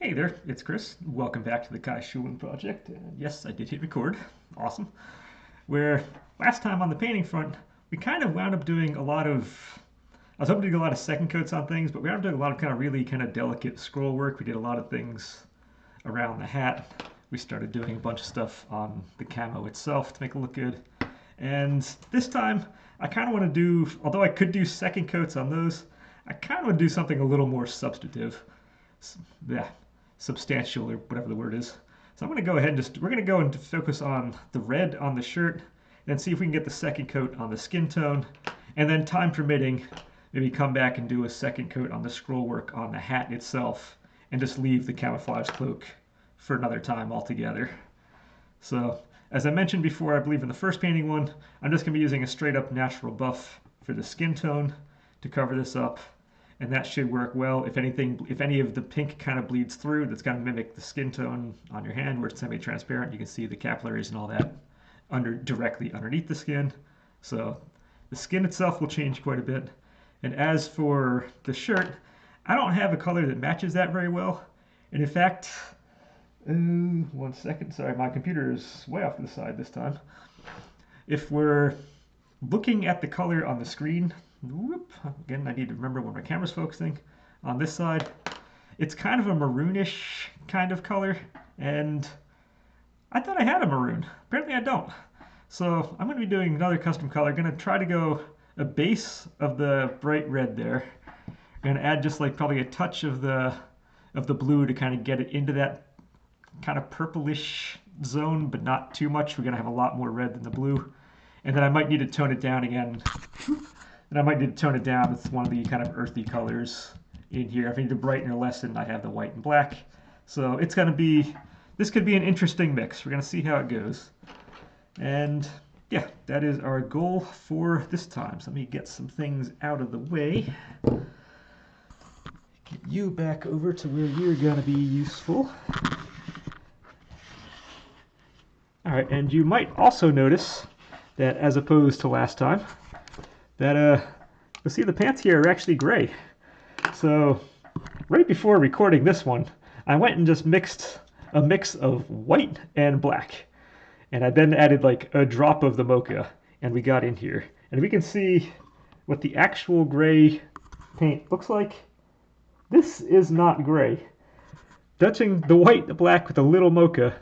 Hey there, it's Chris. Welcome back to the Kai Schulen project. And yes, I did hit record. Awesome. Where last time on the painting front, we kind of wound up doing a lot of. I was hoping to do a lot of second coats on things, but we wound up doing a lot of kind of really kind of delicate scroll work. We did a lot of things around the hat. We started doing a bunch of stuff on the camo itself to make it look good. And this time, I kind of want to do, although I could do second coats on those, I kind of want to do something a little more substantive. Yeah, substantial or whatever the word is. So I'm going to go ahead and we're going to go and focus on the red on the shirt and then see if we can get the second coat on the skin tone. And then time permitting, maybe come back and do a second coat on the scroll work on the hat itself and just leave the camouflage cloak for another time altogether. So as I mentioned before, I believe in the first painting one, I'm just going to be using a straight up natural buff for the skin tone to cover this up. And that should work well. If anything, if any of the pink kind of bleeds through, that's going to mimic the skin tone on your hand where it's semi-transparent. You can see the capillaries and all that directly underneath the skin. So the skin itself will change quite a bit. And as for the shirt, I don't have a color that matches that very well. And in fact, 1 second, sorry, my computer is way off to the side this time. If we're looking at the color on the screen, whoop, again, I need to remember when my camera's focusing. On this side, it's kind of a maroonish kind of color, and I thought I had a maroon. Apparently I don't. So I'm going to be doing another custom color. I'm going to try to go a base of the bright red there. I'm going to add just like probably a touch of the blue to kind of get it into that kind of purplish zone, but not too much. We're going to have a lot more red than the blue. And then I might need to tone it down again. And I might need to tone it down with one of the kind of earthy colors in here. If I need to brighten or lessen, I have the white and black. So it's going to be, this could be an interesting mix. We're going to see how it goes. And yeah, that is our goal for this time. So let me get some things out of the way. Get you back over to where you're going to be useful. All right, and you might also notice that as opposed to last time, that you'll see the pants here are actually gray. So right before recording this one, I went and just mixed a mix of white and black. And I then added like a drop of the mocha, and we got in here. And we can see what the actual gray paint looks like. This is not gray. Touching the white, the black with a little mocha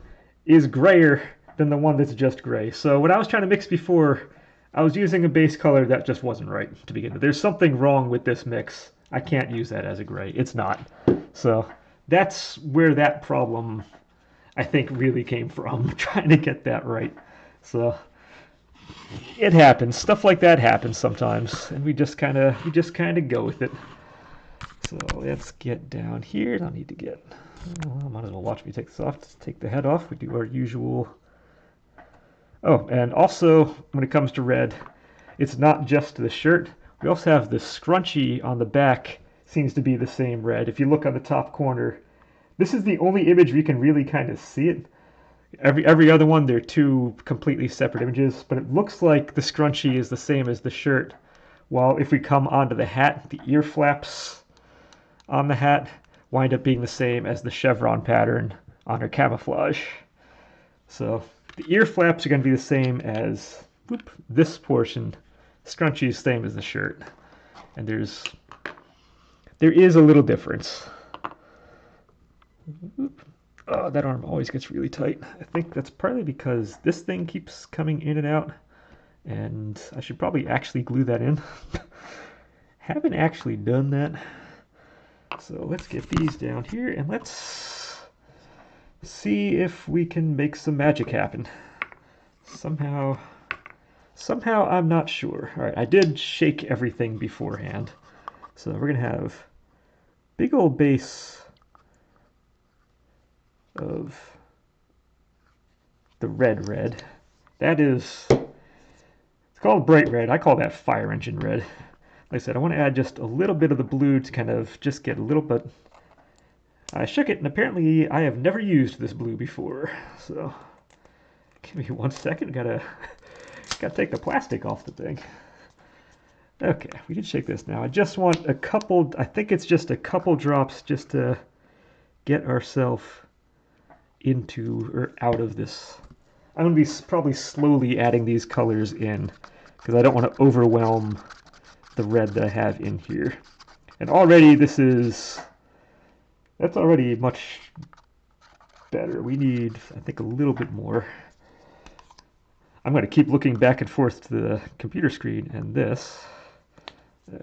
is grayer than the one that's just gray. So when I was trying to mix before, I was using a base color that just wasn't right to begin with. There's something wrong with this mix. I can't use that as a gray. It's not. So that's where that problem, I think, really came from, trying to get that right. So it happens. Stuff like that happens sometimes, and we just kind of go with it. So let's get down here. I don't need to get. Well, might as well watch me take this off. Just take the head off. We do our usual. Oh, and also when it comes to red, it's not just the shirt. We also have the scrunchie on the back seems to be the same red. If you look on the top corner, this is the only image we can really kind of see it. Every other one, they're two completely separate images, but it looks like the scrunchie is the same as the shirt. While if we come onto the hat, the ear flaps on the hat wind up being the same as the chevron pattern on her camouflage. So the ear flaps are going to be the same as this portion. Scrunchie is the same as the shirt. And there is a little difference. Oh, that arm always gets really tight. I think that's partly because this thing keeps coming in and out. And I should probably actually glue that in. Haven't actually done that. So let's get these down here and let's see if we can make some magic happen. Somehow I'm not sure. All right, I did shake everything beforehand. So we're gonna have big old base of the red. That is, it's called bright red. I call that fire engine red. Like I said, I want to add just a little bit of the blue to kind of just get a little bit. I shook it, and apparently I have never used this blue before. So give me 1 second. Gotta take the plastic off the thing. Okay, we can shake this now. I just want a couple. I think it's just a couple drops just to get ourselves into or out of this. I'm going to be probably slowly adding these colors in because I don't want to overwhelm the red that I have in here. And already that's already much better. We need, I think, a little bit more. I'm going to keep looking back and forth to the computer screen and this.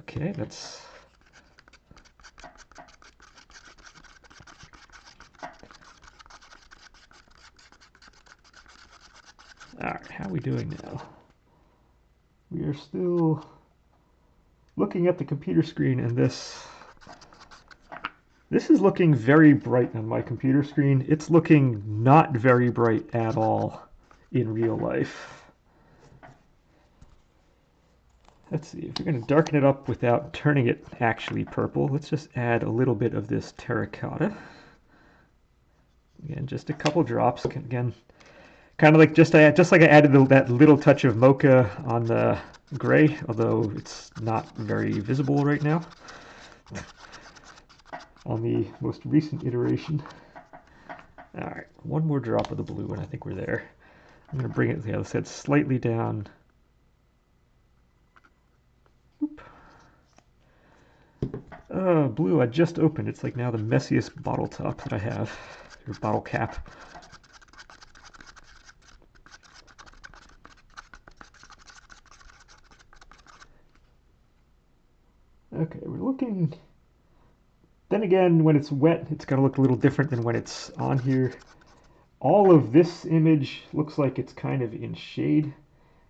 Okay, that's... Alright, how are we doing now? We are still looking at the computer screen and this is looking very bright on my computer screen. It's looking not very bright at all in real life. Let's see, if we're going to darken it up without turning it actually purple, let's just add a little bit of this terracotta. Again, just a couple drops. Again, kind of like just like I added that little touch of mocha on the gray, although it's not very visible right now on the most recent iteration. All right, one more drop of the blue and I think we're there. I'm going to bring it, yeah, let's head slightly down. Blue I just opened. It's like now the messiest bottle top that I have, or bottle cap. Okay, we're looking... Then again, when it's wet, it's going to look a little different than when it's on here. All of this image looks like it's kind of in shade.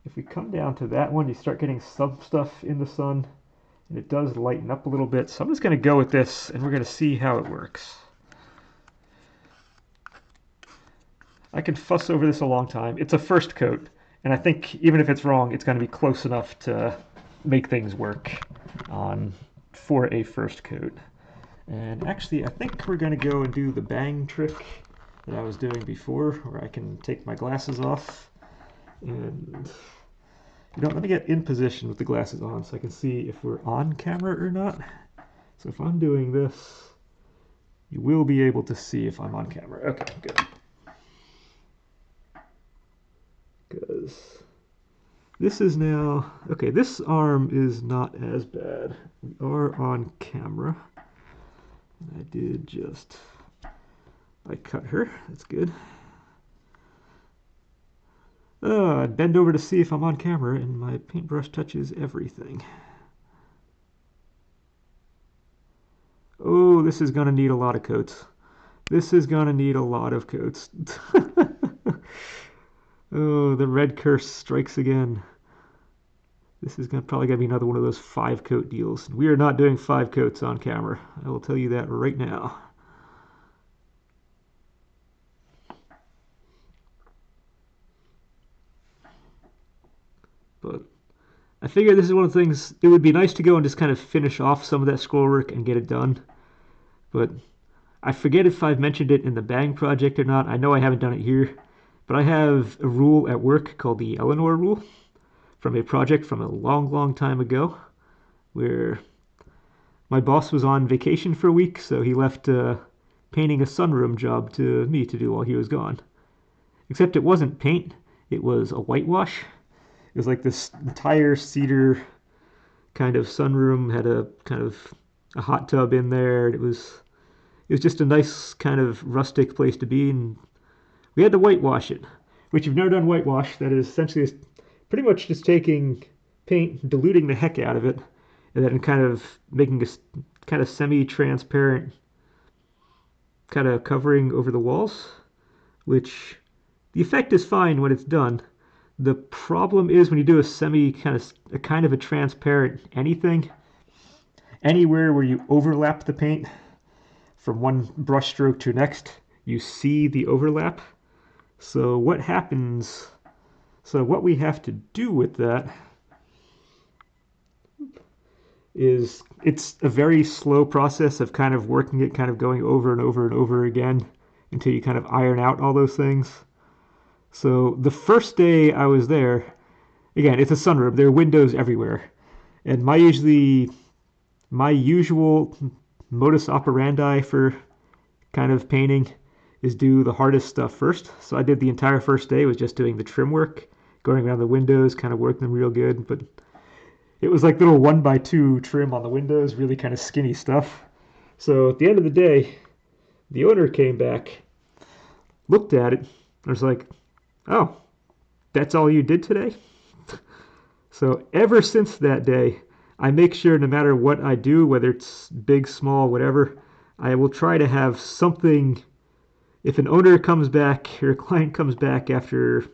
If we come down to that one, you start getting some stuff in the sun, and it does lighten up a little bit. So I'm just going to go with this, and we're going to see how it works. I can fuss over this a long time. It's a first coat, and I think even if it's wrong, it's going to be close enough to make things work for a first coat. And actually, I think we're going to go and do the bang trick that I was doing before, where I can take my glasses off. And let me get in position with the glasses on so I can see if we're on camera or not. So if I'm doing this, you will be able to see if I'm on camera. Okay, good. Because this is now, okay, this arm is not as bad. We are on camera. I did just, I cut her, that's good. I bend over to see if I'm on camera and my paintbrush touches everything. Oh, this is going to need a lot of coats. This is going to need a lot of coats. Oh, the red curse strikes again. This is probably going to be another one of those 5-coat deals. We are not doing 5 coats on camera. I will tell you that right now. But I figure this is one of the things, it would be nice to go and just kind of finish off some of that scroll work and get it done. But I forget if I've mentioned it in the Bang project or not. I know I haven't done it here. But I have a rule at work called the Eleanor rule from a project from a long, long time ago where my boss was on vacation for a week, so he left painting a sunroom job to me to do while he was gone. Except it wasn't paint, it was a whitewash. It was like this entire cedar kind of sunroom, had a kind of a hot tub in there. It was just a nice kind of rustic place to be, and we had to whitewash it, which if you've never done whitewash, that is essentially pretty much just taking paint, diluting the heck out of it, and then kind of making a kind of semi-transparent kind of covering over the walls, which the effect is fine when it's done. The problem is when you do a kind of a transparent anything, anywhere where you overlap the paint from one brush stroke to next, you see the overlap. So what happens, so what we have to do with that is it's a very slow process of kind of working it, kind of going over and over and over again until you kind of iron out all those things. So the first day I was there, again, it's a sunroom, there are windows everywhere. And my usual modus operandi for kind of painting is do the hardest stuff first. So I did the entire first day was just doing the trim work, going around the windows, kind of working them real good. But it was like little 1x2 trim on the windows, really kind of skinny stuff. So at the end of the day, the owner came back, looked at it, and was like, "Oh, that's all you did today?" So ever since that day, I make sure no matter what I do, whether it's big, small, whatever, I will try to have something. If an owner comes back or a client comes back after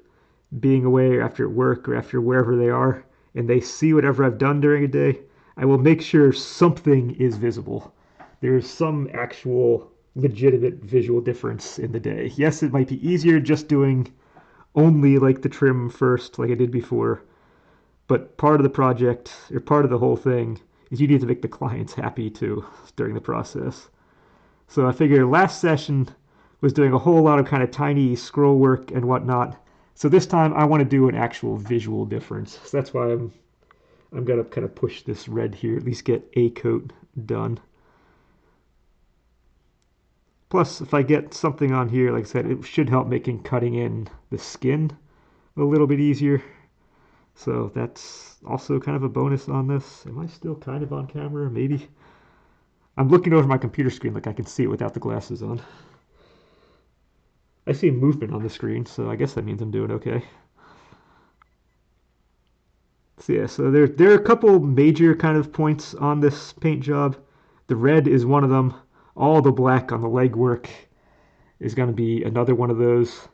being away or after work or after wherever they are, and they see whatever I've done during a day, I will make sure something is visible. There's some actual legitimate visual difference in the day. Yes, it might be easier just doing only like the trim first, like I did before, but part of the project, or part of the whole thing, is you need to make the clients happy too during the process. So I figured last session was doing a whole lot of kind of tiny scroll work and whatnot. So this time I want to do an actual visual difference. So that's why I'm gonna kind of push this red here, at least get a coat done. Plus, if I get something on here, like I said, it should help making cutting in the skin a little bit easier. So that's also kind of a bonus on this. Am I still kind of on camera? Maybe. I'm looking over my computer screen like I can see it without the glasses on. I see movement on the screen, so I guess that means I'm doing okay. So yeah, so there are a couple major kind of points on this paint job. The red is one of them. All the black on the legwork is going to be another one of those.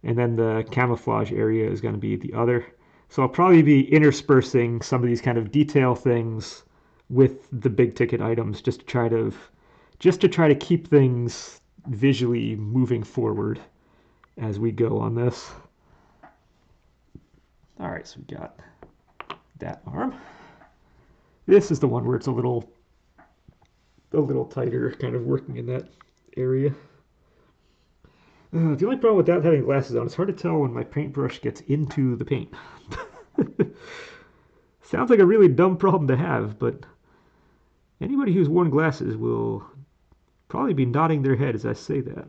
And then the camouflage area is going to be the other. So I'll probably be interspersing some of these kind of detail things with the big ticket items just to try to keep things visually moving forward as we go on this. All right, so we got that arm. This is the one where it's a little tighter, kind of working in that area. The only problem without having glasses on, it's hard to tell when my paintbrush gets into the paint. Sounds like a really dumb problem to have, but anybody who's worn glasses will probably be nodding their head as I say that.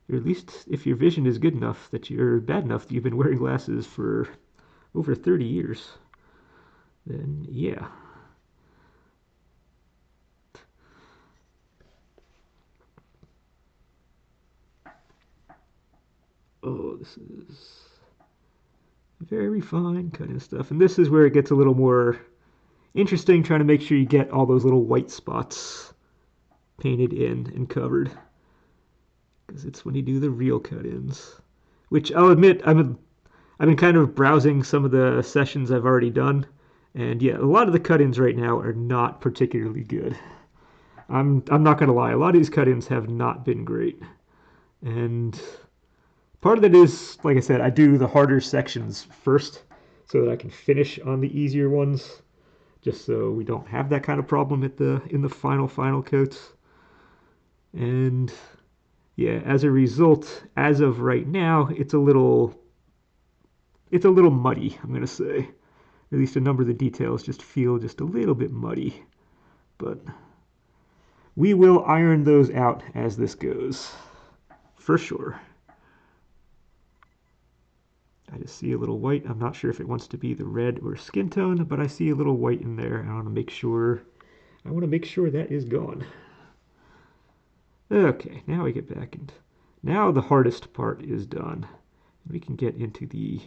Or at least if your vision is good enough that you're bad enough that you've been wearing glasses for over 30 years, then yeah. Oh, this is very fine kind of stuff. And this is where it gets a little more interesting, trying to make sure you get all those little white spots painted in and covered. Because it's when you do the real cut-ins. Which I'll admit, I've been kind of browsing some of the sessions I've already done. And yeah, a lot of the cut-ins right now are not particularly good. I'm not going to lie, a lot of these cut-ins have not been great. And part of it is, like I said, I do the harder sections first so that I can finish on the easier ones, just so we don't have that kind of problem in the final coats. And yeah, as a result, as of right now, it's a little muddy, I'm gonna say. At least a number of the details just feel just a little bit muddy. But we will iron those out as this goes, for sure. I just see a little white. I'm not sure if it wants to be the red or skin tone, but I see a little white in there. I want to make sure that is gone. Okay, now we get back into, now the hardest part is done. We can get into the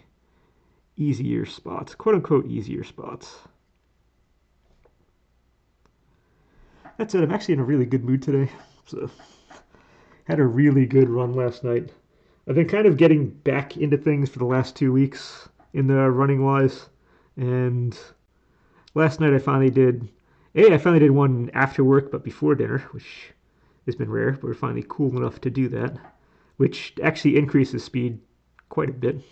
easier spots, quote unquote easier spots. That said, I'm actually in a really good mood today. So had a really good run last night. I've been kind of getting back into things for the last 2 weeks in the running wise, and last night I finally did one after work but before dinner, which has been rare, but we're finally cool enough to do that, which actually increases speed quite a bit.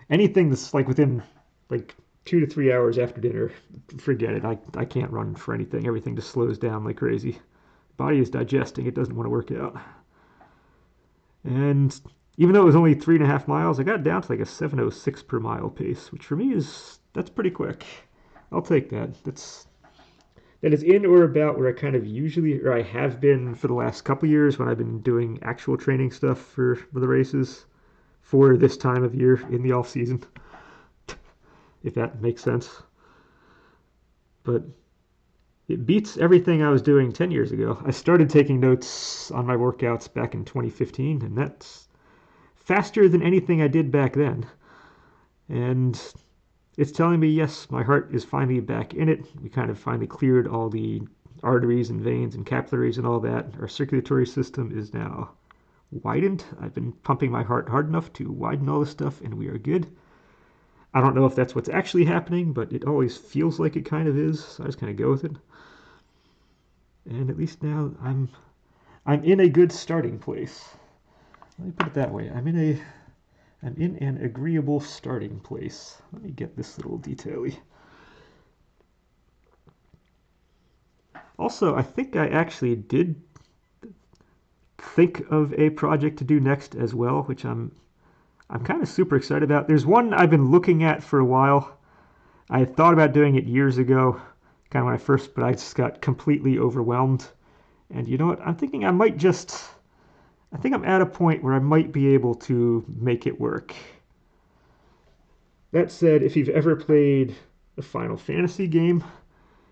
Anything that's like within like 2 to 3 hours after dinner, forget it. I can't run for anything. Everything just slows down like crazy. Body is digesting. It doesn't want to work out. And even though it was only 3.5 miles, I got down to like a 7:06 per mile pace, which for me that's pretty quick. I'll take that. That's that is in or about where I kind of usually, or I have been for the last couple years when I've been doing actual training stuff for the races for this time of year in the off season, if that makes sense. But it beats everything I was doing 10 years ago. I started taking notes on my workouts back in 2015, and that's faster than anything I did back then. And it's telling me, yes, my heart is finally back in it. We kind of finally cleared all the arteries and veins and capillaries and all that. Our circulatory system is now widened. I've been pumping my heart hard enough to widen all this stuff, and we are good. I don't know if that's what's actually happening, but it always feels like it kind of is. So I just kind of go with it. And at least now I'm in a good starting place. Let me put it that way. I'm in an agreeable starting place. Let me get this little detail-y. Also, I think I actually did think of a project to do next as well, which I'm kind of super excited about. There's one I've been looking at for a while. I had thought about doing it years ago, kind of when I first, but I just got completely overwhelmed. And you know what? I'm thinking I think I'm at a point where I might be able to make it work. That said, if you've ever played a Final Fantasy game,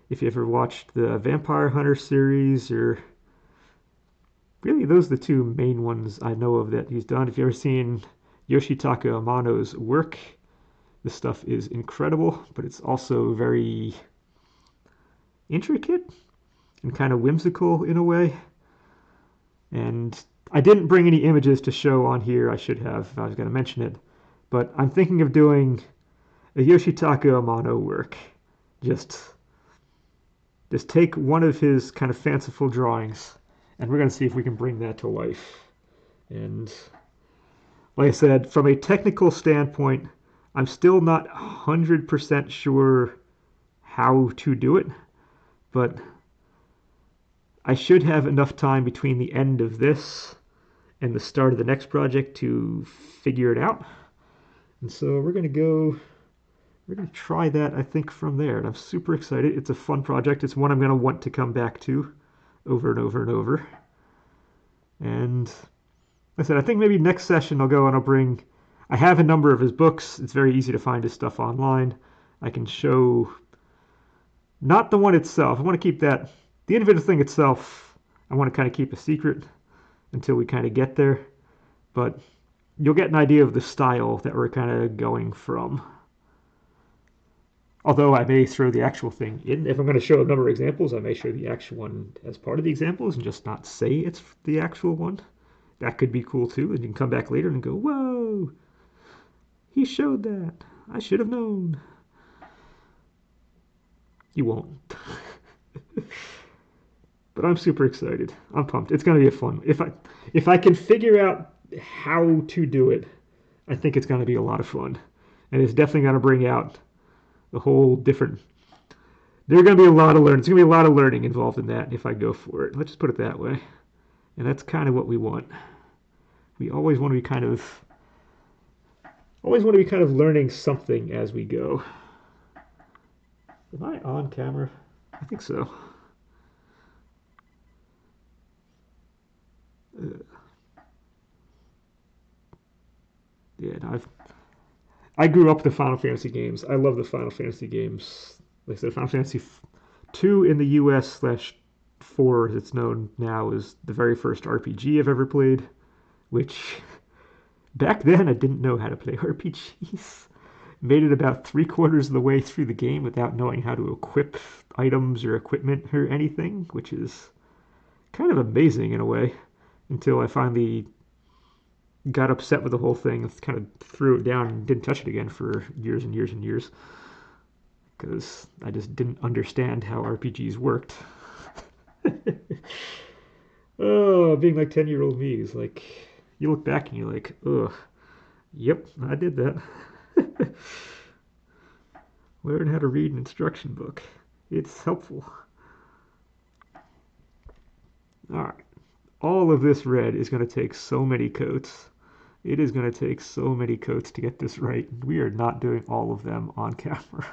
if you ever watched the Vampire Hunter series, or really those are the two main ones I know of that he's done. If you've ever seen Yoshitaka Amano's work, this stuff is incredible, but it's also very intricate and kind of whimsical in a way. And I didn't bring any images to show on here. I should have if I was going to mention it. But I'm thinking of doing a Yoshitaka Amano work. Just take one of his kind of fanciful drawings, and we're going to see if we can bring that to life. And like I said, from a technical standpoint, I'm still not 100% sure how to do it, but I should have enough time between the end of this and the start of the next project to figure it out. And so we're going to try that, I think, from there. And I'm super excited. It's a fun project. It's one I'm going to want to come back to over and over and over. And like I said, I think maybe next session I'll go and I have a number of his books. It's very easy to find his stuff online. I can show, not the one itself. I want to keep that, the individual thing itself, I want to kind of keep a secret until we kind of get there. But you'll get an idea of the style that we're kind of going from. Although I may throw the actual thing in. If I'm going to show a number of examples, I may show the actual one as part of the examples and just not say it's the actual one. That could be cool too. And you can come back later and go, whoa, he showed that. I should have known. You won't. But I'm super excited. I'm pumped. It's going to be a fun. If I can figure out how to do it, I think it's going to be a lot of fun. And it's definitely going to bring out a whole different. There's going to be a lot of learning. There's going to be a lot of learning involved in that if I go for it. Let's just put it that way. And that's kind of what we want. We always want to be kind of learning something as we go. Am I on camera? I think so. Yeah, no, I grew up with the Final Fantasy games. I love the Final Fantasy games. Like I said, Final Fantasy 2 in the US / 4, as it's known now, is the very first RPG I've ever played, which back then I didn't know how to play RPGs. Made it about 3/4 of the way through the game without knowing how to equip items or equipment or anything, which is kind of amazing in a way, until I finally got upset with the whole thing and kind of threw it down and didn't touch it again for years and years and years because I just didn't understand how RPGs worked. Oh, being like 10-year-old me is like, you look back and you're like, ugh, yep, I did that. Learn how to read an instruction book. It's helpful. All right. All of this red is going to take so many coats. It is going to take so many coats to get this right. We are not doing all of them on camera.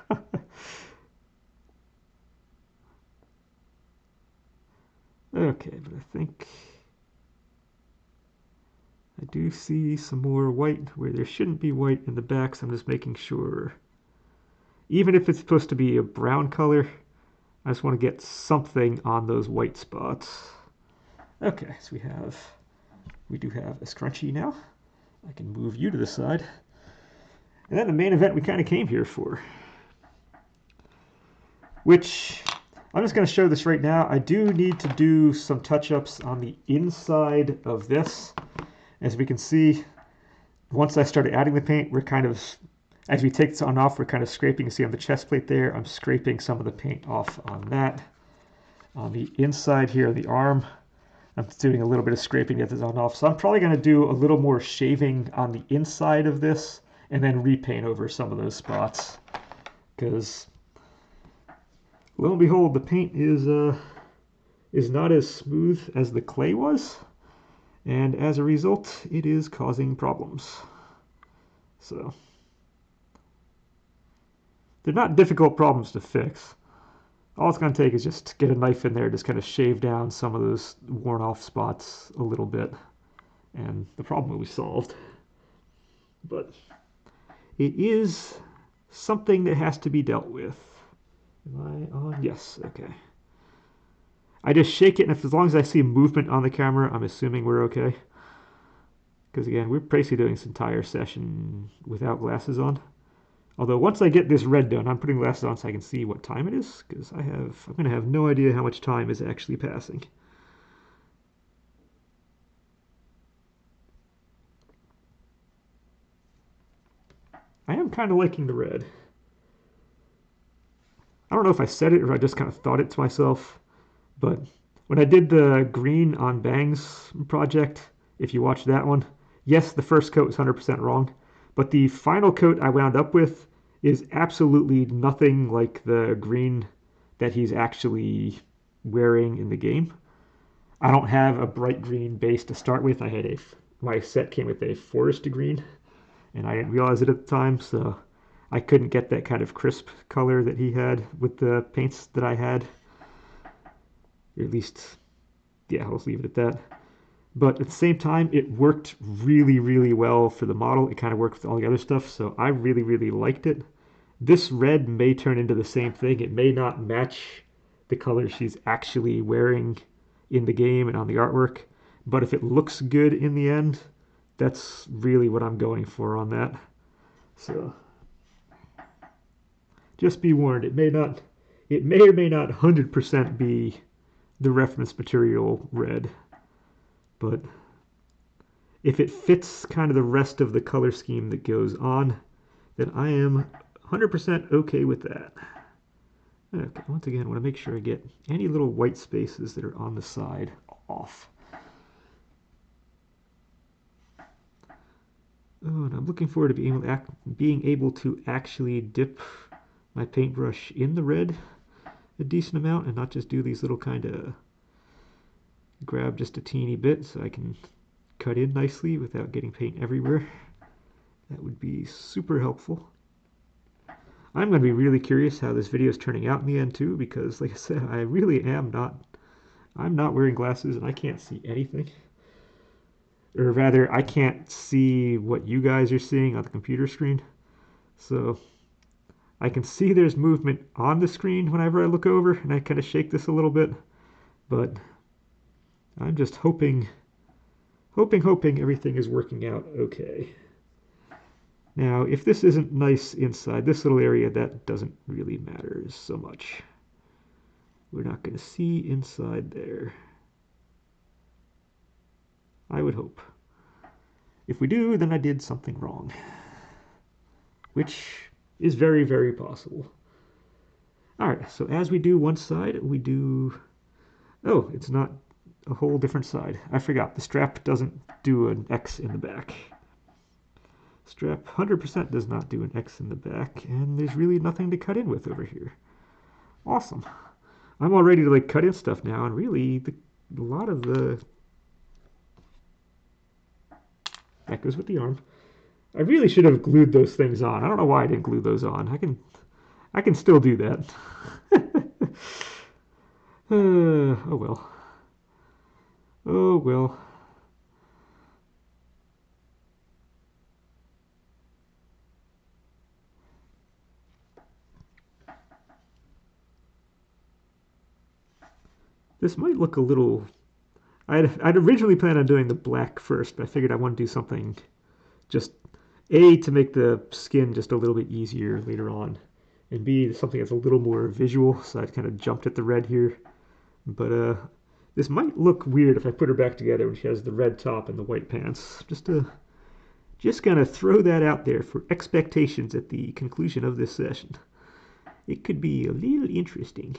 Okay, but I think I do see some more white where there shouldn't be white in the back, so I'm just making sure. Even if it's supposed to be a brown color, I just want to get something on those white spots. Okay, so we do have a scrunchie now. I can move you to the side. And then the main event we kind of came here for, which I'm just going to show this right now. I do need to do some touch-ups on the inside of this. As we can see, once I started adding the paint, we're kind of, as we take this on off, we're kind of scraping. You see on the chest plate there, I'm scraping some of the paint off on that. On the inside here, the arm, I'm doing a little bit of scraping to get this on off. So I'm probably going to do a little more shaving on the inside of this and then repaint over some of those spots. Because lo and behold, the paint is not as smooth as the clay was. And as a result, it is causing problems. So they're not difficult problems to fix. All it's going to take is just get a knife in there, just kind of shave down some of those worn off spots a little bit, and the problem will be solved. But it is something that has to be dealt with. Am I on? Yes, okay. I just shake it, and as long as I see movement on the camera, I'm assuming we're okay. Because again, we're basically doing this entire session without glasses on. Although once I get this red done, I'm putting glasses on so I can see what time it is, because I'm going to have no idea how much time is actually passing. I am kind of liking the red. I don't know if I said it or I just kind of thought it to myself, but when I did the green on Bang's project, if you watch that one, yes, the first coat was 100% wrong, but the final coat I wound up with is absolutely nothing like the green that he's actually wearing in the game. I don't have a bright green base to start with. My set came with a forest green, and I didn't realize it at the time, so I couldn't get that kind of crisp color that he had with the paints that I had. Or at least, yeah, I'll just leave it at that. But at the same time, it worked really, really well for the model. It kind of worked with all the other stuff, so I really, really liked it. This red may turn into the same thing. It may not match the color she's actually wearing in the game and on the artwork, but if it looks good in the end, that's really what I'm going for on that. So just be warned, it may or may not 100% be the reference material red, but if it fits kind of the rest of the color scheme that goes on, then I am 100% okay with that. Okay, once again, I want to make sure I get any little white spaces that are on the side off. Oh, and I'm looking forward to being able to actually dip my paintbrush in the red a decent amount and not just do these little kind of grab just a teeny bit so I can cut in nicely without getting paint everywhere. That would be super helpful. I'm going to be really curious how this video is turning out in the end too, because like I said, I'm not wearing glasses and I can't see anything. Or rather, I can't see what you guys are seeing on the computer screen. So I can see there's movement on the screen whenever I look over, and I kind of shake this a little bit, but I'm just hoping everything is working out okay. Now, if this isn't nice inside this little area, that doesn't really matter so much. We're not going to see inside there. I would hope. If we do, then I did something wrong, which is very, very possible. All right, so as we do one side, we do... Oh, it's not a whole different side. I forgot, the strap doesn't do an X in the back. Strap 100% does not do an X in the back, and there's really nothing to cut in with over here. Awesome. I'm all ready to like cut in stuff now, and really a lot of the... That goes with the arm. I really should have glued those things on. I don't know why I didn't glue those on. I can still do that. Oh well. Oh, well. This might look a little... I'd originally planned on doing the black first, but I figured I want to do something just A, to make the skin just a little bit easier later on, and B, something that's a little more visual, so I kind of jumped at the red here. But this might look weird if I put her back together when she has the red top and the white pants. Just gonna throw that out there for expectations at the conclusion of this session. It could be a little interesting.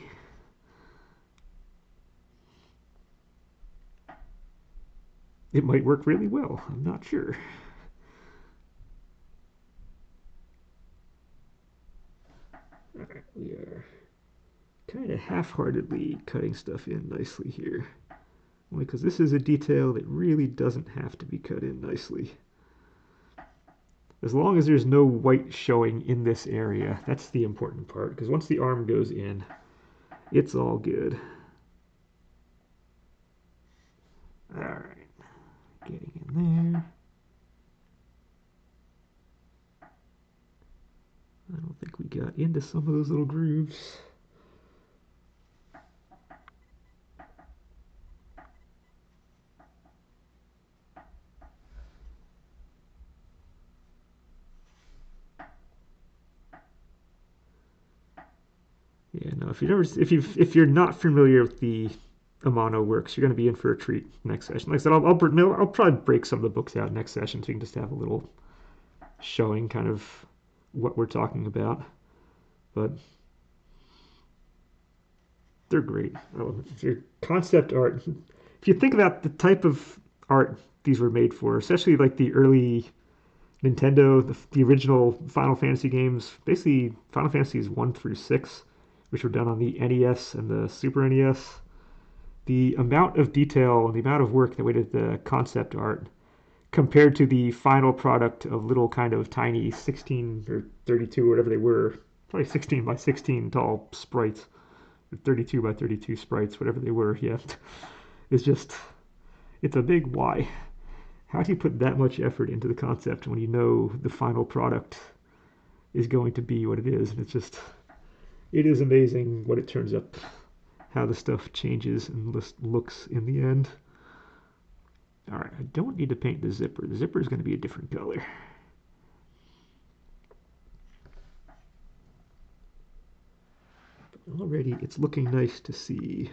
It might work really well. I'm not sure. All right, we are kind of half-heartedly cutting stuff in nicely here. Only because this is a detail that really doesn't have to be cut in nicely. As long as there's no white showing in this area, that's the important part, because once the arm goes in, it's all good. All right, getting in there. I don't think we got into some of those little grooves. Yeah, no. If you're not familiar with the Amano works, you're going to be in for a treat next session. Like I said, I'll probably break some of the books out next session so you can just have a little showing kind of what we're talking about. But they're great. If your concept art, if you think about the type of art these were made for, especially like the early Nintendo, the original Final Fantasy games, basically Final Fantasies 1 through 6, which were done on the NES and the Super NES, the amount of detail and the amount of work that went into the concept art compared to the final product of little kind of tiny 16 or 32, whatever they were, probably 16 by 16 tall sprites, or 32 by 32 sprites, whatever they were, yeah. It's just, it's a big why. How do you put that much effort into the concept when you know the final product is going to be what it is? And it is amazing what it turns up, how the stuff changes and looks in the end. All right, I don't need to paint the zipper. The zipper is going to be a different color. But already it's looking nice to see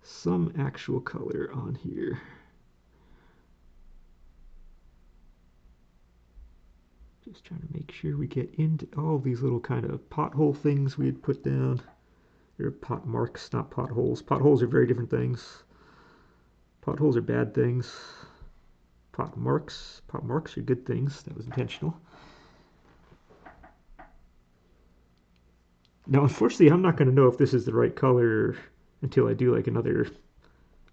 some actual color on here. Just trying to make sure we get into all these little kind of pothole things we had put down. They're pot marks, not potholes. Potholes are very different things. Potholes are bad things. Pot marks are good things. That was intentional. Now, unfortunately, I'm not going to know if this is the right color until I do like another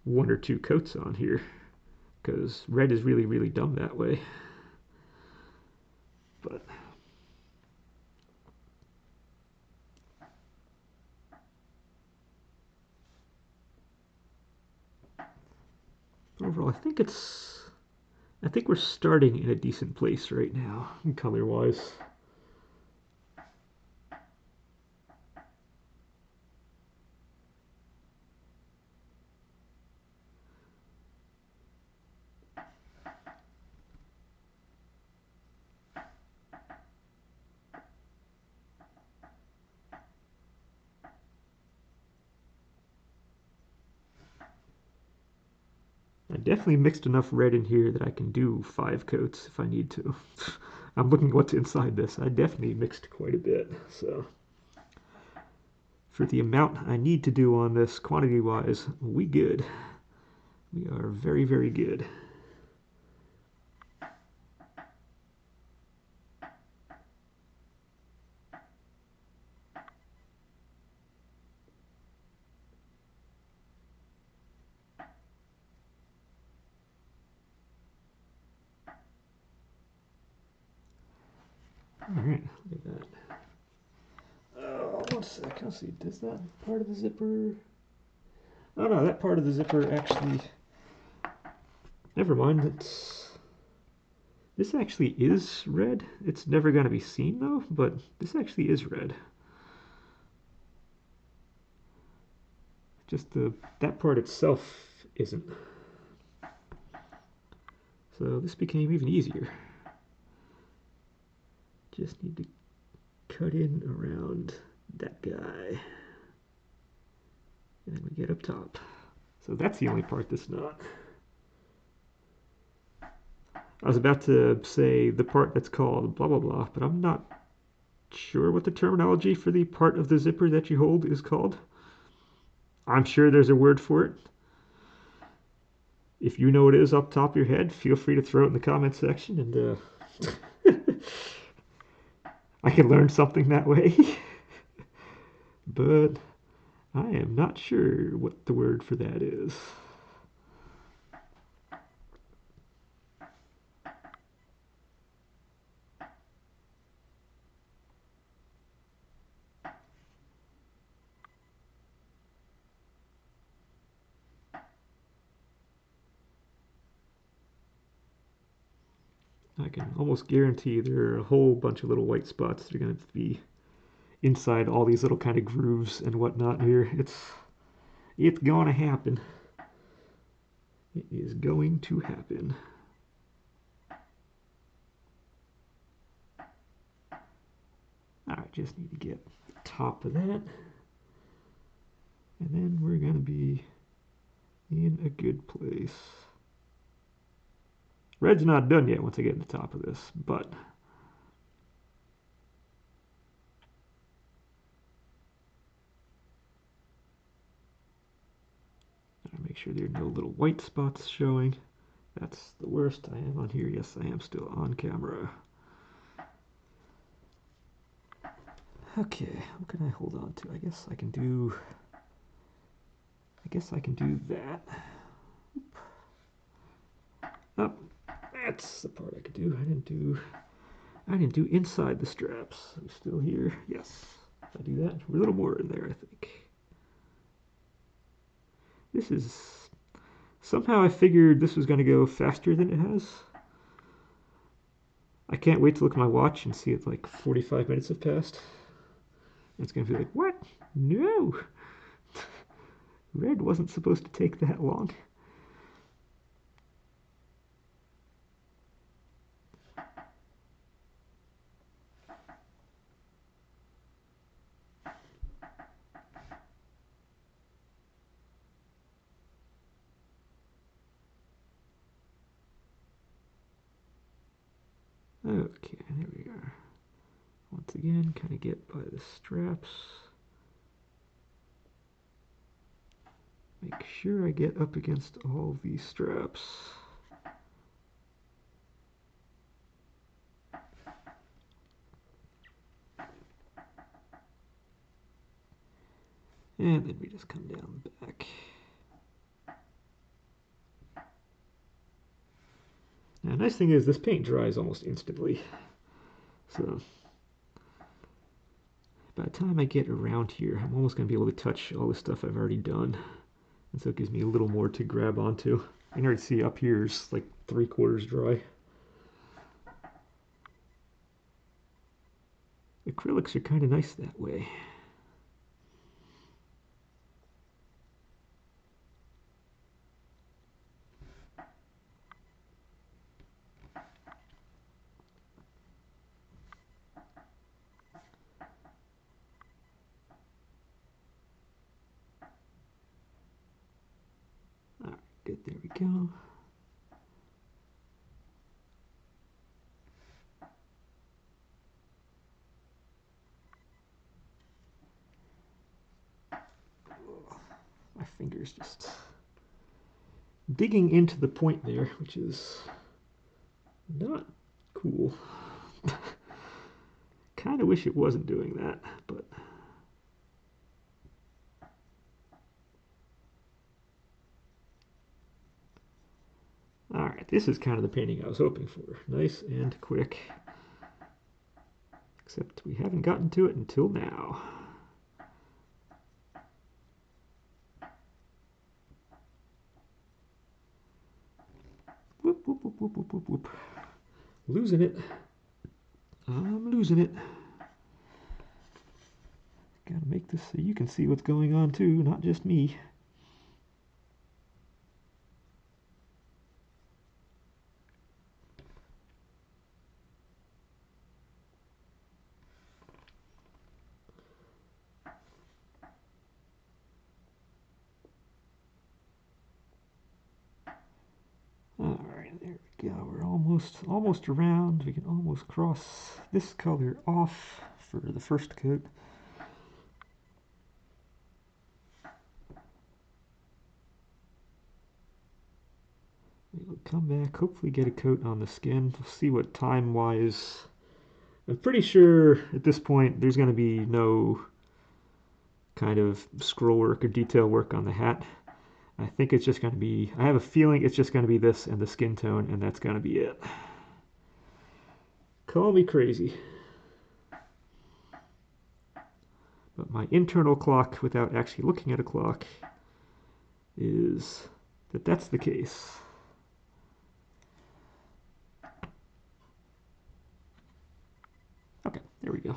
1 or 2 coats on here, because red is really, really dumb that way. But overall, I think we're starting in a decent place right now, color-wise. I definitely mixed enough red in here that I can do 5 coats if I need to. I'm looking at what's inside this. I definitely mixed quite a bit, so for the amount I need to do on this quantity-wise, we good. We are very, very good. All right, look at that. Oh, 1 sec. Let's see. Does that part of the zipper? Oh no, that part of the zipper actually Never mind, this actually is red. It's never going to be seen though, but this actually is red. Just that part itself isn't. So this became even easier. Just need to cut in around that guy. And then we get up top. So that's the only part that's not. I was about to say the part that's called blah blah blah, but I'm not sure what the terminology for the part of the zipper that you hold is called. I'm sure there's a word for it. If you know what it is off the top of your head, feel free to throw it in the comment section, and I can learn something that way. But I am not sure what the word for that is. I can almost guarantee there are a whole bunch of little white spots that are going to be inside all these little kind of grooves and whatnot here. It's going to happen. It is going to happen. Alright, just need to get the top of that. And then we're going to be in a good place. Red's not done yet once I get to the top of this, but make sure there are no little white spots showing. That's the worst. I am on here. Yes, I am still on camera. Okay, what can I hold on to? I guess I can do that. Oh, that's the part I could do. I didn't do inside the straps. I'm still here. Yes, if I do that, a little more in there, I think. This is somehow I figured this was going to go faster than it has. I can't wait to look at my watch and see it's like 45 minutes have passed. It's going to be like, what? No! Red wasn't supposed to take that long. Okay, there we are. Once again, kind of get by the straps. Make sure I get up against all these straps. And then we just come down the back. Now, the nice thing is this paint dries almost instantly. So by the time I get around here, I'm almost going to be able to touch all the stuff I've already done. And so it gives me a little more to grab onto. I can already see up here is like 3/4 dry. Acrylics are kind of nice that way. Alright, good, there we go. My finger's just digging into the point there, which is not cool. Kind of wish it wasn't doing that, but alright, this is kind of the painting I was hoping for. Nice and quick. Except we haven't gotten to it until now. whoop, whoop, whoop, whoop. Losing it. I'm losing it. Gotta make this so you can see what's going on too, not just me. Alright, there we go. We're almost around. We can almost cross this color off for the first coat. We'll come back, hopefully get a coat on the skin. We'll see what time-wise. I'm pretty sure at this point there's going to be no kind of scroll work or detail work on the hat. I think it's just going to be, I have a feeling it's just going to be this and the skin tone, and that's going to be it. Call me crazy. But my internal clock, without actually looking at a clock, is that that's the case. Okay, there we go.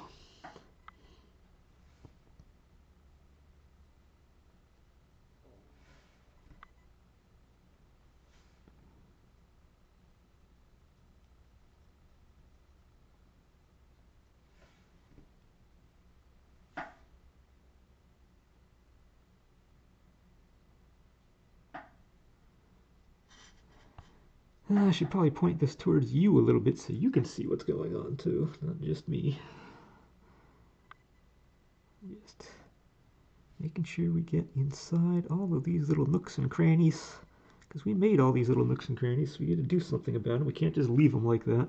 I should probably point this towards you a little bit so you can see what's going on too, not just me. Just making sure we get inside all of these little nooks and crannies, because we made all these little nooks and crannies, so we got to do something about them. We can't just leave them like that.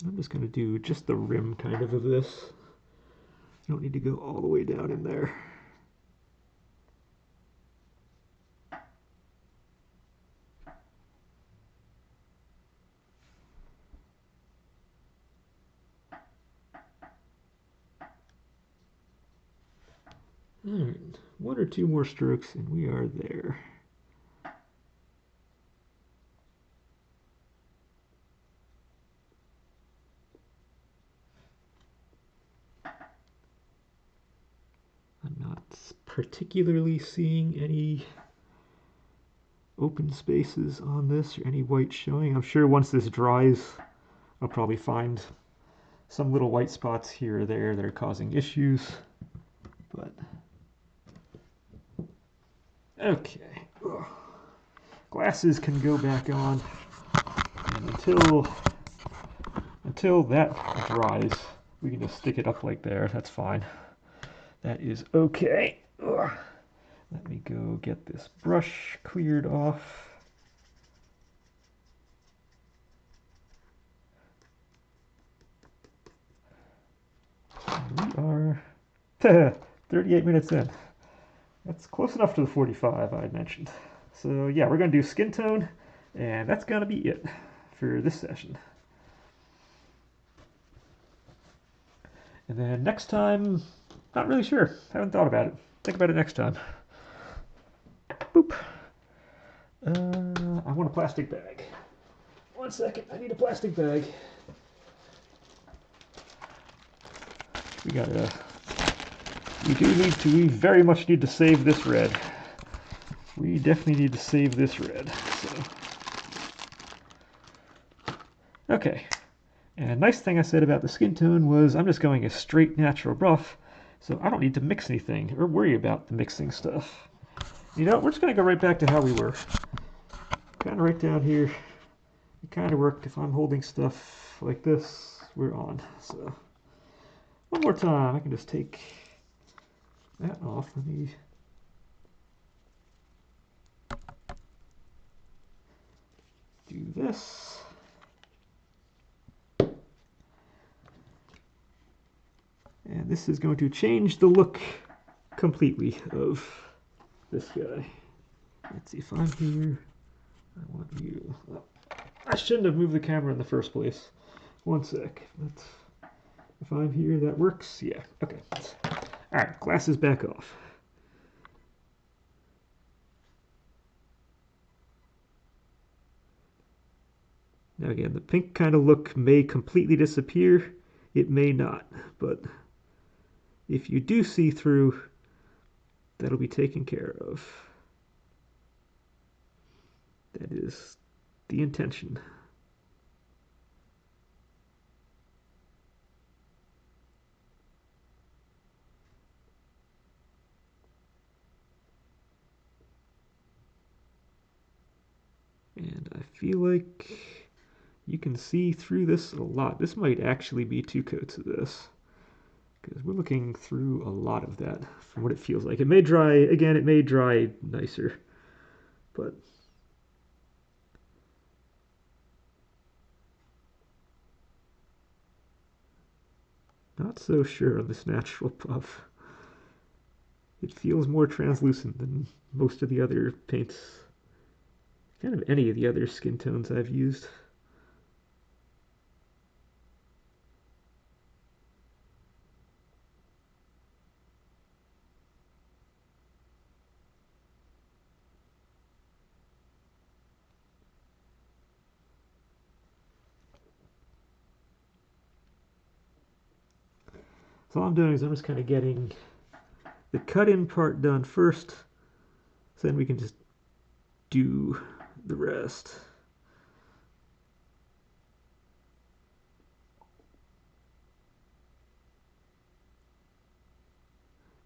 I'm just going to do just the rim kind of this. You don't need to go all the way down in there. Alright, one or two more strokes and we are there. I'm not particularly seeing any open spaces on this or any white showing. I'm sure once this dries, I'll probably find some little white spots here or there that are causing issues. But okay, ugh. Glasses can go back on, and until that dries, we can just stick it up like there. That's fine. That is okay. Ugh. Let me go get this brush cleared off. We are 38 minutes in. That's close enough to the 45 I had mentioned. So yeah, we're going to do skin tone, and that's going to be it for this session. And then next time, not really sure. Haven't thought about it. Think about it next time. Boop. I want a plastic bag. 1 second, I need a plastic bag. We very much need to save this red. We definitely need to save this red. So. Okay. And nice thing I said about the skin tone was I'm just going a straight natural rough, so I don't need to mix anything or worry about the mixing stuff. You know, we're just going to go right back to how we were. Kind of right down here. It kind of worked. If I'm holding stuff like this, we're on. So one more time, I can just take that off. Let me do this. And this is going to change the look completely of this guy. Let's see if I'm here. I want you. Oh, I shouldn't have moved the camera in the first place. 1 sec. If I'm here, that works. Yeah. Okay. All right, glass is back off. Now again, the pink kind of look may completely disappear. It may not, but if you do see through, that'll be taken care of. That is the intention. And I feel like you can see through this a lot. This might actually be 2 coats of this, because we're looking through a lot of that from what it feels like. It may dry, again, it may dry nicer, but not so sure on this natural puff. It feels more translucent than most of the other paints, kind of any of the other skin tones I've used. So all I'm doing is I'm just kind of getting the cut-in part done first, so then we can just do the rest.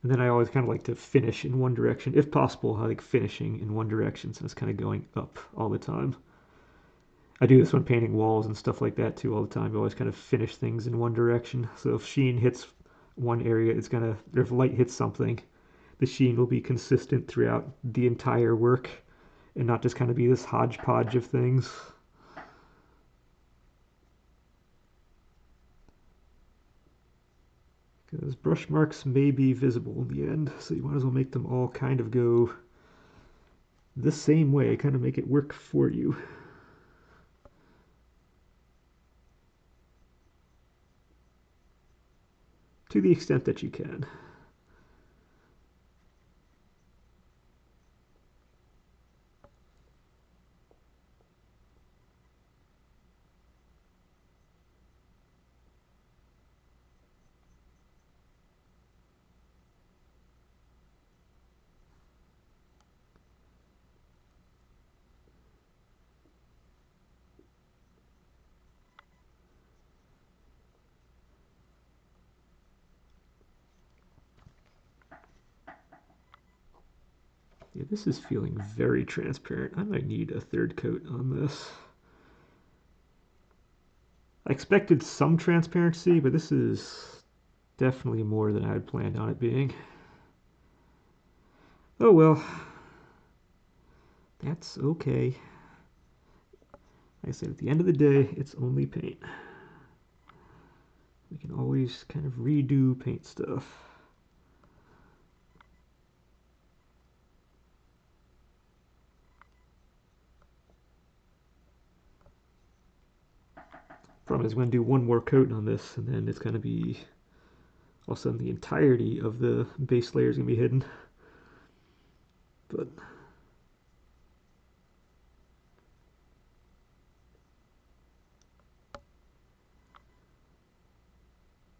And then I always kind of like to finish in one direction. If possible, I like finishing in one direction, so it's kind of going up all the time. I do this when painting walls and stuff like that too all the time. You always kind of finish things in one direction. So if sheen hits one area, it's gonna, or if light hits something, the sheen will be consistent throughout the entire work and not just kind of be this hodgepodge of things. Because brush marks may be visible in the end, so you might as well make them all kind of go the same way, kind of make it work for you. To the extent that you can. Yeah, this is feeling very transparent. I might need a third coat on this. I expected some transparency, but this is definitely more than I had planned on it being. Oh well, that's okay. Like I said, at the end of the day, it's only paint. We can always kind of redo paint stuff. Problem is, I'm going to do one more coat on this, and then it's going to be all of a sudden the entirety of the base layer is going to be hidden. But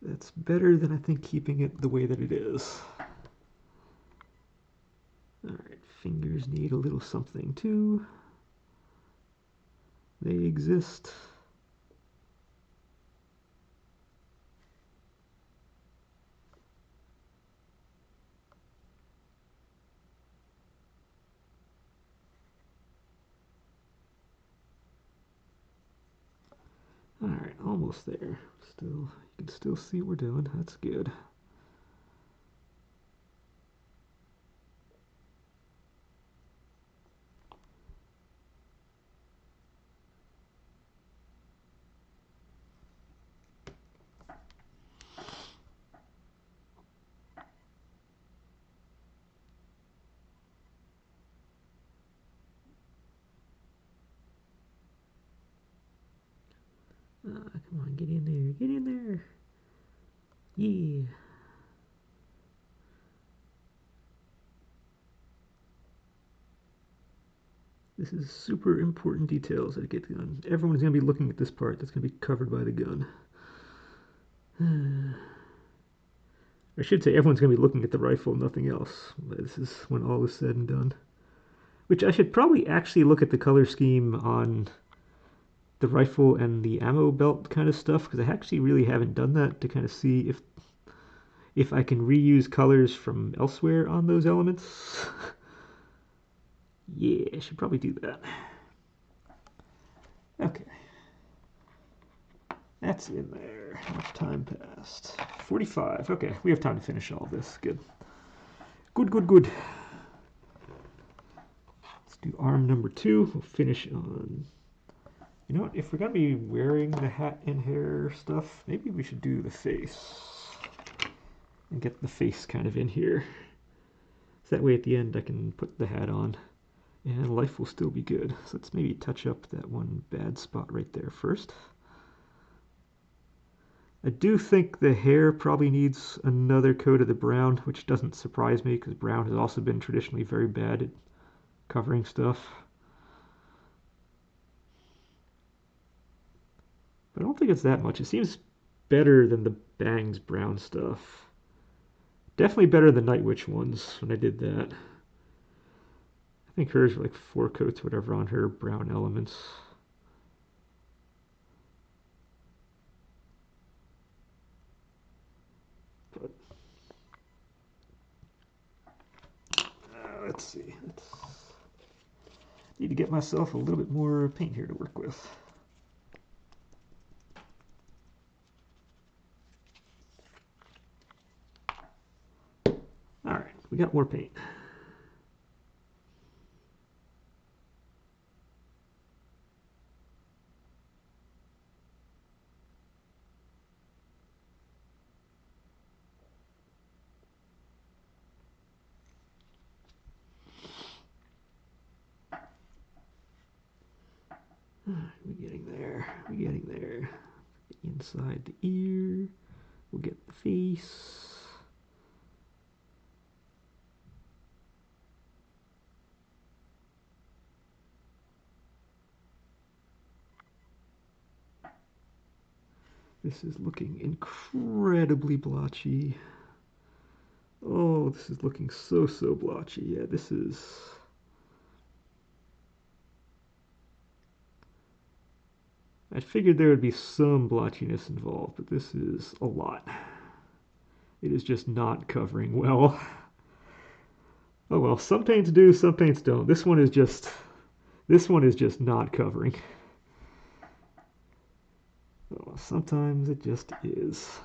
that's better than I think keeping it the way that it is. Alright, fingers need a little something too. They exist. Alright, almost there. Still, you can still see what we're doing. That's good. Come on, get in there. Get in there. Yeah. This is super important details that get done. Everyone's going to be looking at this part that's going to be covered by the gun. I should say everyone's going to be looking at the rifle, nothing else. This is when all is said and done. Which I should probably actually look at the color scheme on the rifle and the ammo belt kind of stuff, because I actually really haven't done that to kind of see if I can reuse colors from elsewhere on those elements. Yeah, I should probably do that. Okay. That's in there. How much time passed? 45. Okay, we have time to finish all this. Good. Good, good, good. Let's do arm number 2. We'll finish on... You know what? If we're going to be wearing the hat and hair stuff, maybe we should do the face. And get the face kind of in here. So that way at the end I can put the hat on. And life will still be good. So let's maybe touch up that one bad spot right there first. I do think the hair probably needs another coat of the brown, which doesn't surprise me because brown has also been traditionally very bad at covering stuff. But I don't think it's that much. It seems better than the Bangs brown stuff. Definitely better than the Night Witch ones when I did that. I think hers were like 4 coats, whatever, on her brown elements. But let's see. Need to get myself a little bit more paint here to work with. All right, we got more paint. We're getting there. We're getting there. Inside the ear. We'll get the face. This is looking incredibly blotchy. Oh, this is looking so blotchy. Yeah, this is... I figured there would be some blotchiness involved, but this is a lot. It is just not covering well. Oh well, some paints do, some paints don't. This one is just not covering. Oh, sometimes it just is.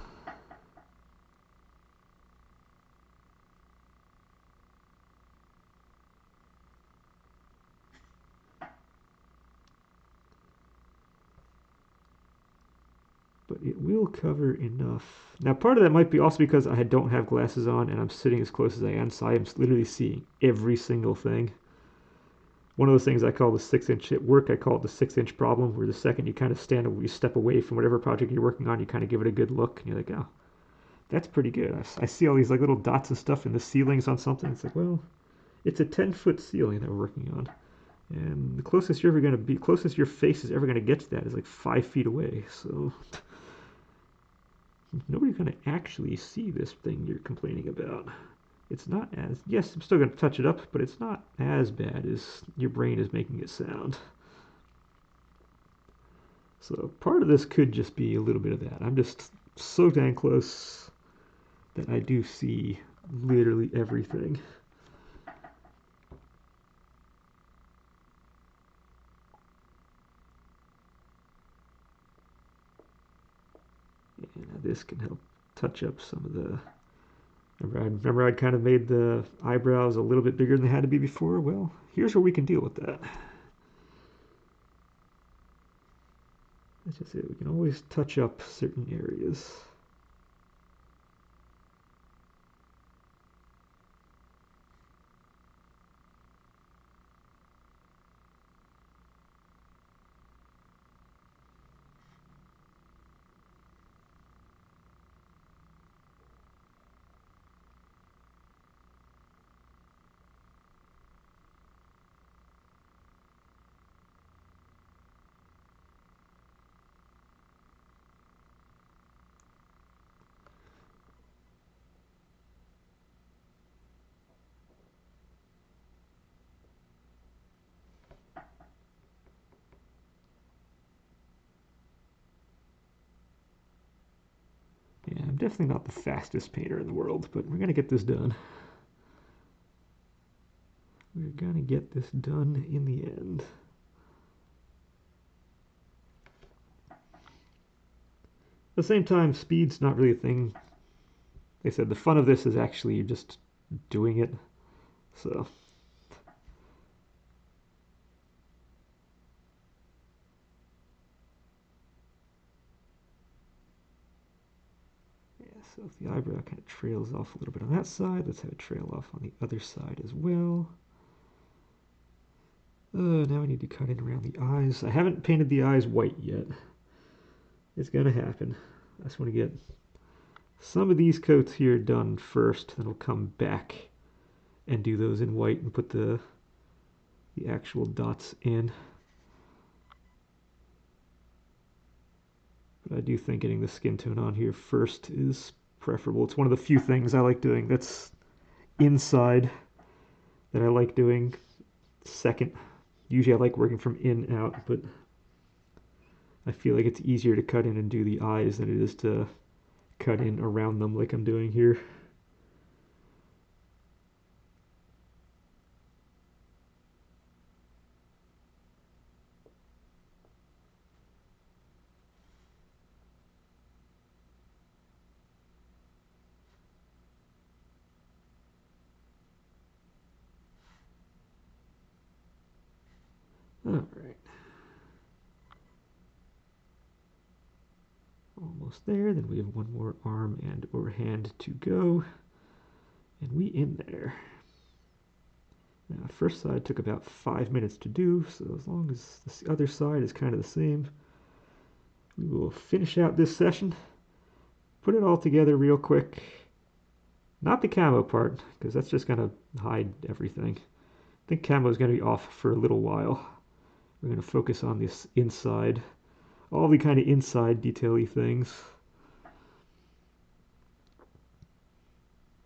But it will cover enough. Now, part of that might be also because I don't have glasses on and I'm sitting as close as I am, so I am literally seeing every single thing. One of those things I call the 6-inch at work, I call it the 6-inch problem, where the second you kind of you step away from whatever project you're working on, you kind of give it a good look, and you're like, oh, that's pretty good. I see all these like little dots and stuff in the ceilings on something. It's like, well, it's a 10-foot ceiling that we're working on. And the closest you're ever going to be, closest your face is ever going to get to that is like 5 feet away. So nobody's going to actually see this thing you're complaining about. It's not as, yes, I'm still going to touch it up, but it's not as bad as your brain is making it sound. So part of this could just be a little bit of that. I'm just so dang close that I do see literally everything. And this can help touch up some of the... Remember I'd kind of made the eyebrows a little bit bigger than they had to be before? Well, here's where we can deal with that. That's just it. We can always touch up certain areas. I'm definitely not the fastest painter in the world, but we're going to get this done. We're going to get this done in the end. At the same time, speed's not really a thing. Like I said, the fun of this is actually just doing it. So, yeah, so if the eyebrow kind of trails off a little bit on that side, let's have it trail off on the other side as well. Now I need to cut in around the eyes. I haven't painted the eyes white yet. It's gonna happen. I just want to get some of these coats here done first, then I'll come back and do those in white and put the actual dots in. But I do think getting the skin tone on here first is preferable. It's one of the few things I like doing that's inside that I like doing second. Usually I like working from in out, but I feel like it's easier to cut in and do the eyes than it is to cut in around them like I'm doing here. Alright. Almost there. Then we have one more arm and or hand to go. And we in there. Now, first side took about 5 minutes to do, so as long as this other side is kind of the same, we will finish out this session, put it all together real quick. Not the camo part, because that's just going to hide everything. I think camo is going to be off for a little while. We're going to focus on this inside, all the kind of inside detail-y things.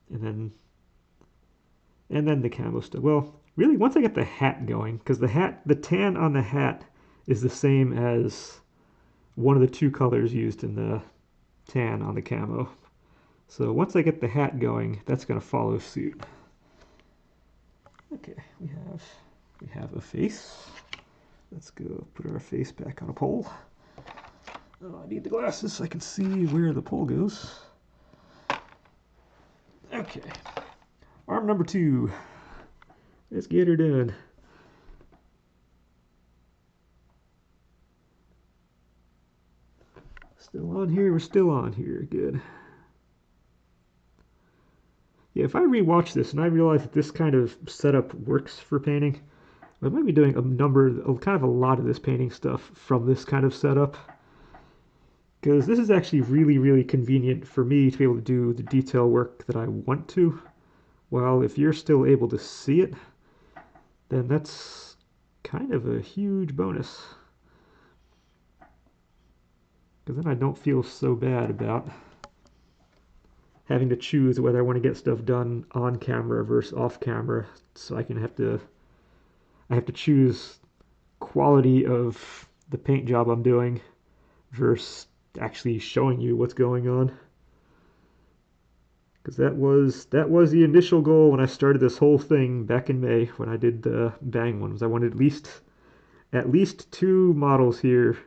And then the camo stuff. Well, really, once I get the hat going, because the tan on the hat is the same as one of the two colors used in the tan on the camo. So once I get the hat going, that's going to follow suit. Okay, we have a face. Let's go put our face back on a pole. Oh, I need the glasses so I can see where the pole goes. Okay, arm number 2. Let's get her done. Still on here? We're still on here. Good. Yeah, if I rewatch this and I realize that this kind of setup works for painting, I might be doing kind of a lot of this painting stuff from this kind of setup. Because this is actually really, really convenient for me to be able to do the detail work that I want to. While if you're still able to see it, then that's kind of a huge bonus. Because then I don't feel so bad about having to choose whether I want to get stuff done on camera versus off camera. So I have to choose quality of the paint job I'm doing versus actually showing you what's going on. Because that was the initial goal when I started this whole thing back in May when I did the Bang ones. I wanted at least 2 models here,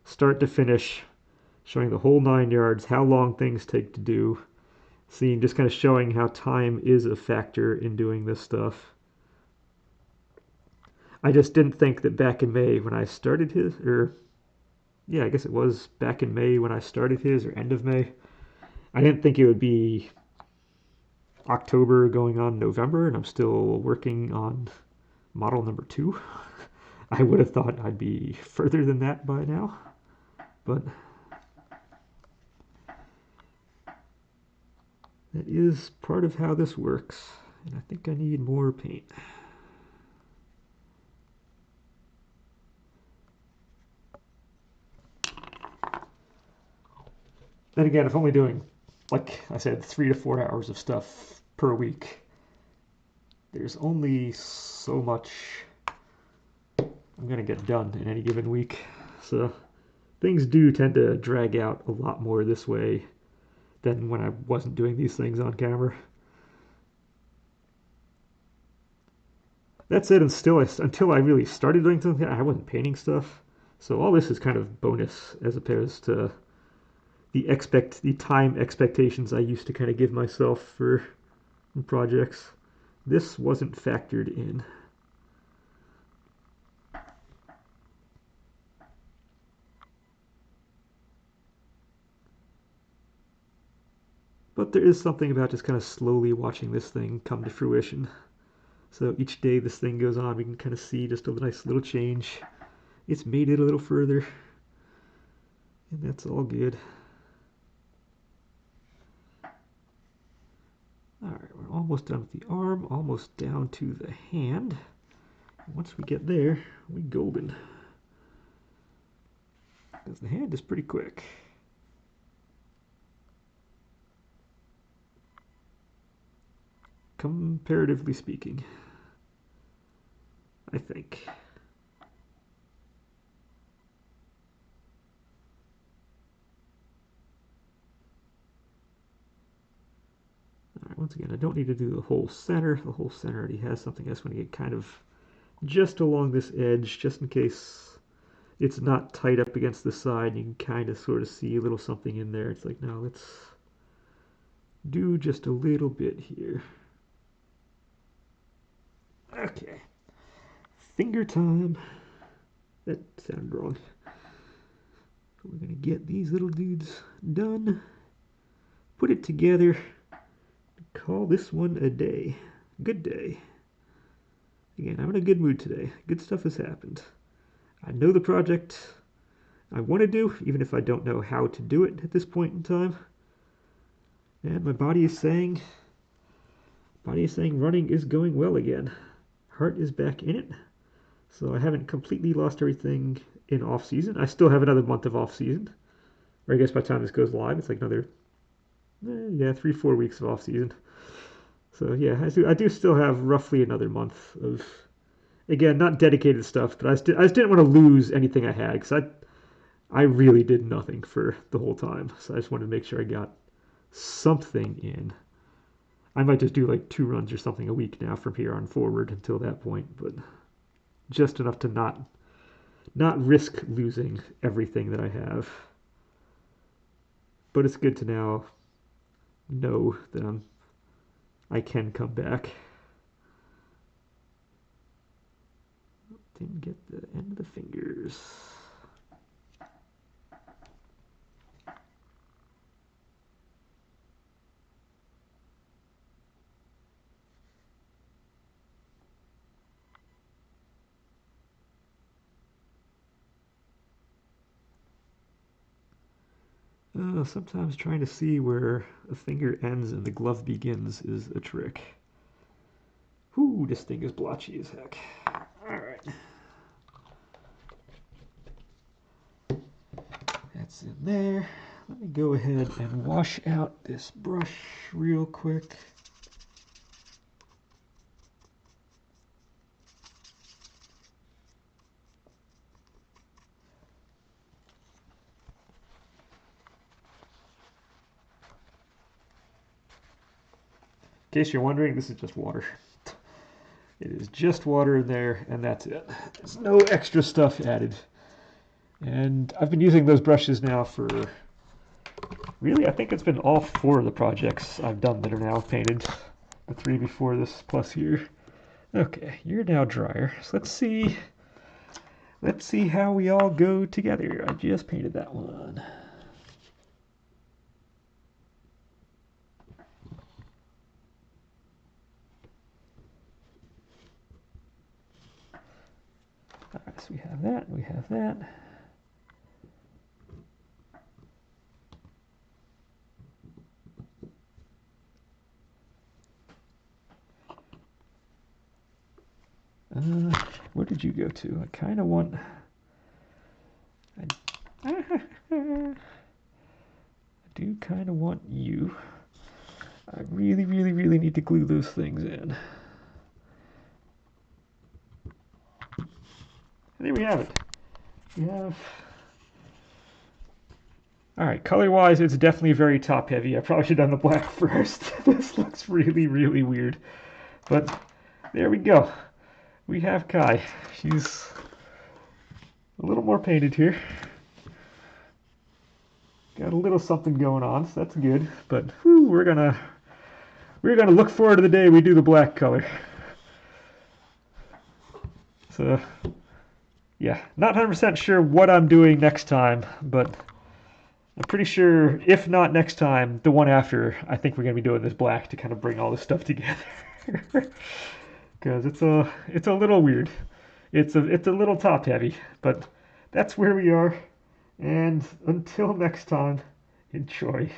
start to finish, showing the whole 9 yards, how long things take to do, just kind of showing how time is a factor in doing this stuff. I just didn't think that back in May when I started his, I guess it was back in May when I started his, or end of May, I didn't think it would be October going on November and I'm still working on model number 2. I would have thought I'd be further than that by now, but that is part of how this works, and I think I need more paint. Then again, if I'm only doing, like I said, 3 to 4 hours of stuff per week, there's only so much I'm going to get done in any given week. So things do tend to drag out a lot more this way than when I wasn't doing these things on camera. That said, and still, until I really started doing something, I wasn't painting stuff. So all this is kind of bonus as opposed to the time expectations I used to kind of give myself for projects. This wasn't factored in. But there is something about just kind of slowly watching this thing come to fruition. So each day this thing goes on, we can kind of see just a nice little change. It's made it a little further, and that's all good. Alright, we're almost done with the arm, almost down to the hand. Once we get there, we golden. Because the hand is pretty quick. Comparatively speaking, I think. Alright, once again, I don't need to do the whole center. The whole center already has something. I just want to get kind of just along this edge, just in case it's not tight up against the side. You can kind of sort of see a little something in there. It's like, no, let's do just a little bit here. Okay. Finger time. That sounded wrong. So we're going to get these little dudes done. Put it together. Call this one a day. Good day. Again, I'm in a good mood today. Good stuff has happened. I know the project I want to do, even if I don't know how to do it at this point in time. And my body is saying running is going well again. Heart is back in it. So I haven't completely lost everything in off season. I still have another month of off season. Or I guess by the time this goes live, it's like another 3-4 weeks of off season. So yeah, I do still have roughly another month of, again, not dedicated stuff, but I just didn't want to lose anything I had because I really did nothing for the whole time. So I just wanted to make sure I got something in. I might just do like 2 runs or something a week now from here on forward until that point, but just enough to not risk losing everything that I have. But it's good to now know that I can come back. Didn't get the end of the fingers. Sometimes trying to see where a finger ends and the glove begins is a trick. Whew, this thing is blotchy as heck. Alright. That's in there. Let me go ahead and wash out this brush real quick. In case you're wondering, this is just water. It is just water in there, and that's it. There's no extra stuff added. And I've been using those brushes now for, really, I think it's been all 4 of the projects I've done that are now painted. The 3 before this plus here. Okay, you're now drier. So let's see how we all go together. I just painted that one. Alright, so we have that, we have that. Where did you go to? I kind of want... I do kind of want you. I really, really, really need to glue those things in. And there we have it. We have All right, color-wise, it's definitely very top-heavy. I probably should have done the black first. This looks really, really weird. But there we go. We have Kai. She's a little more painted here. Got a little something going on, so that's good. But whew, we're gonna look forward to the day we do the black color. So yeah, not 100% sure what I'm doing next time, but I'm pretty sure if not next time, the one after, I think we're gonna be doing this black to kind of bring all this stuff together. Because it's a little weird. It's a little top heavy, but that's where we are. And until next time, enjoy.